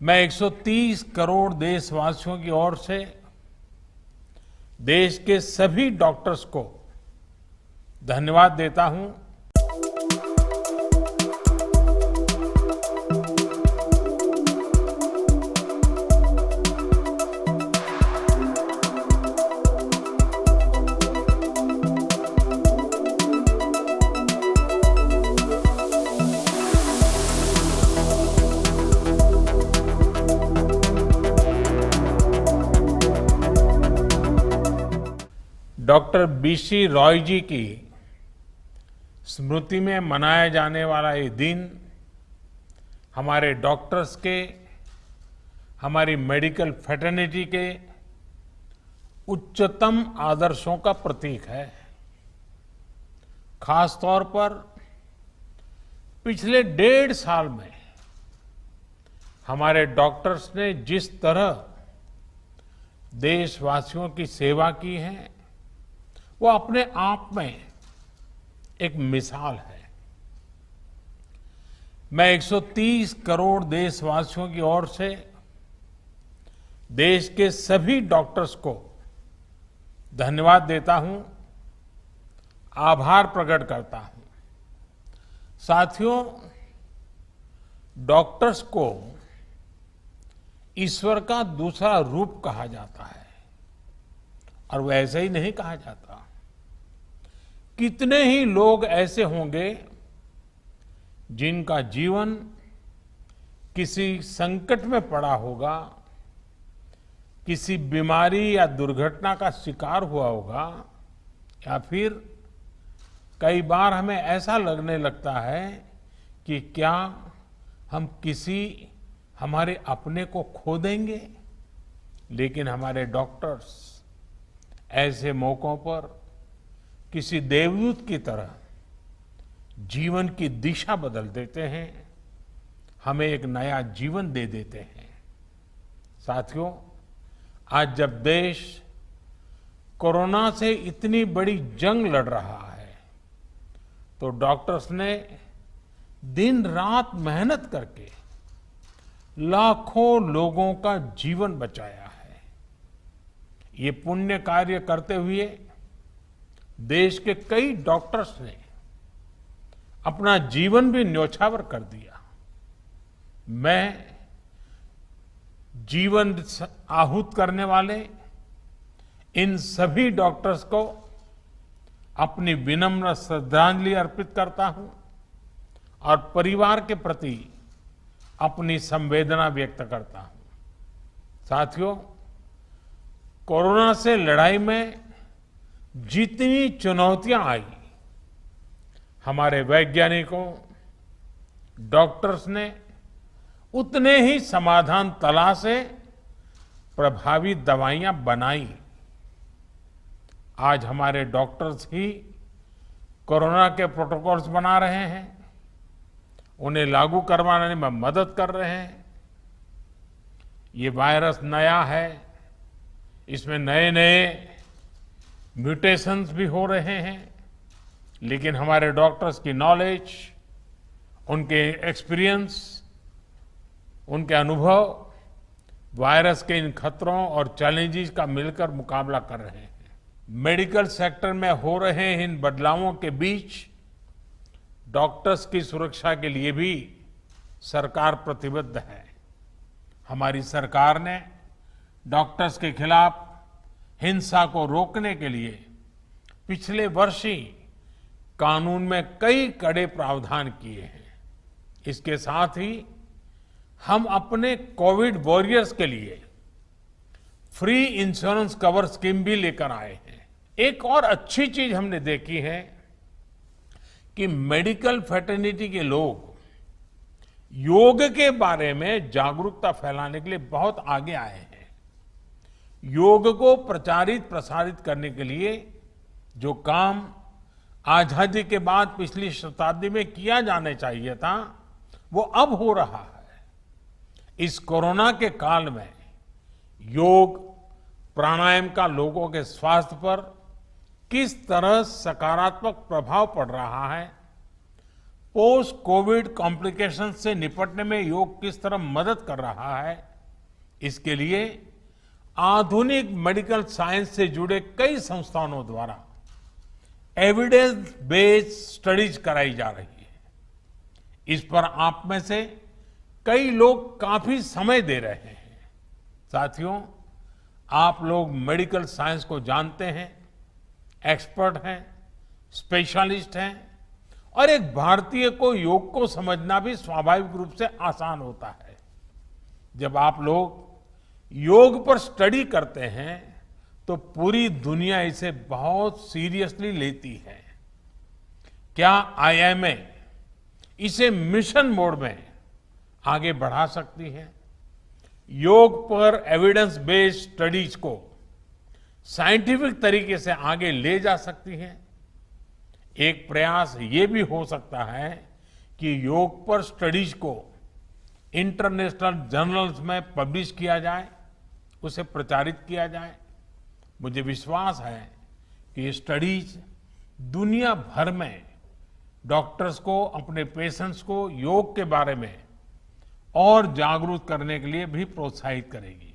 मैं 130 करोड़ देशवासियों की ओर से देश के सभी डॉक्टर्स को धन्यवाद देता हूं। डॉक्टर बीसी रॉय जी की स्मृति में मनाया जाने वाला ये दिन हमारे डॉक्टर्स के, हमारी मेडिकल फ्रेटर्निटी के उच्चतम आदर्शों का प्रतीक है। खास तौर पर पिछले 1.5 साल में हमारे डॉक्टर्स ने जिस तरह देशवासियों की सेवा की है वो अपने आप में एक मिसाल है। मैं 130 करोड़ देशवासियों की ओर से देश के सभी डॉक्टर्स को धन्यवाद देता हूं, आभार प्रकट करता हूं। साथियों, डॉक्टर्स को ईश्वर का दूसरा रूप कहा जाता है और वैसे ही नहीं कहा जाता। कितने ही लोग ऐसे होंगे जिनका जीवन किसी संकट में पड़ा होगा, किसी बीमारी या दुर्घटना का शिकार हुआ होगा, या फिर कई बार हमें ऐसा लगने लगता है कि क्या हम किसी हमारे अपने को खो देंगे। लेकिन हमारे डॉक्टर्स ऐसे मौकों पर किसी देवदूत की तरह जीवन की दिशा बदल देते हैं, हमें एक नया जीवन दे देते हैं। साथियों, आज जब देश कोरोना से इतनी बड़ी जंग लड़ रहा है तो डॉक्टर्स ने दिन रात मेहनत करके लाखों लोगों का जीवन बचाया है। ये पुण्य कार्य करते हुए देश के कई डॉक्टर्स ने अपना जीवन भी न्यौछावर कर दिया। मैं जीवन आहूत करने वाले इन सभी डॉक्टर्स को अपनी विनम्र श्रद्धांजलि अर्पित करता हूं और परिवार के प्रति अपनी संवेदना व्यक्त करता हूं। साथियों, कोरोना से लड़ाई में जितनी चुनौतियां आई, हमारे वैज्ञानिकों, डॉक्टर्स ने उतने ही समाधान तलाशे, प्रभावी दवाइयां बनाई। आज हमारे डॉक्टर्स ही कोरोना के प्रोटोकॉल्स बना रहे हैं, उन्हें लागू करवाने में मदद कर रहे हैं। ये वायरस नया है, इसमें नए नए म्यूटेशंस भी हो रहे हैं, लेकिन हमारे डॉक्टर्स की नॉलेज, उनके एक्सपीरियंस, उनके अनुभव वायरस के इन खतरों और चैलेंजेस का मिलकर मुकाबला कर रहे हैं। मेडिकल सेक्टर में हो रहे इन बदलावों के बीच डॉक्टर्स की सुरक्षा के लिए भी सरकार प्रतिबद्ध है। हमारी सरकार ने डॉक्टर्स के खिलाफ हिंसा को रोकने के लिए पिछले वर्ष ही कानून में कई कड़े प्रावधान किए हैं। इसके साथ ही हम अपने कोविड वॉरियर्स के लिए फ्री इंश्योरेंस कवर स्कीम भी लेकर आए हैं। एक और अच्छी चीज हमने देखी है कि मेडिकल फ्रेटर्निटी के लोग योग के बारे में जागरूकता फैलाने के लिए बहुत आगे आए हैं। योग को प्रचारित प्रसारित करने के लिए जो काम आजादी के बाद पिछली शताब्दी में किया जाना चाहिए था, वो अब हो रहा है। इस कोरोना के काल में योग, प्राणायाम का लोगों के स्वास्थ्य पर किस तरह सकारात्मक प्रभाव पड़ रहा है, पोस्ट कोविड कॉम्प्लिकेशंस से निपटने में योग किस तरह मदद कर रहा है, इसके लिए आधुनिक मेडिकल साइंस से जुड़े कई संस्थानों द्वारा एविडेंस बेस्ड स्टडीज कराई जा रही है। इस पर आप में से कई लोग काफी समय दे रहे हैं। साथियों, आप लोग मेडिकल साइंस को जानते हैं, एक्सपर्ट हैं, स्पेशलिस्ट हैं और एक भारतीय को योग को समझना भी स्वाभाविक रूप से आसान होता है। जब आप लोग योग पर स्टडी करते हैं तो पूरी दुनिया इसे बहुत सीरियसली लेती है। क्या आईएमए इसे मिशन मोड में आगे बढ़ा सकती है? योग पर एविडेंस बेस्ड स्टडीज को साइंटिफिक तरीके से आगे ले जा सकती है। एक प्रयास ये भी हो सकता है कि योग पर स्टडीज को इंटरनेशनल जर्नल्स में पब्लिश किया जाए, उसे प्रचारित किया जाए। मुझे विश्वास है कि ये स्टडीज दुनिया भर में डॉक्टर्स को, अपने पेशेंट्स को योग के बारे में और जागरूक करने के लिए भी प्रोत्साहित करेगी।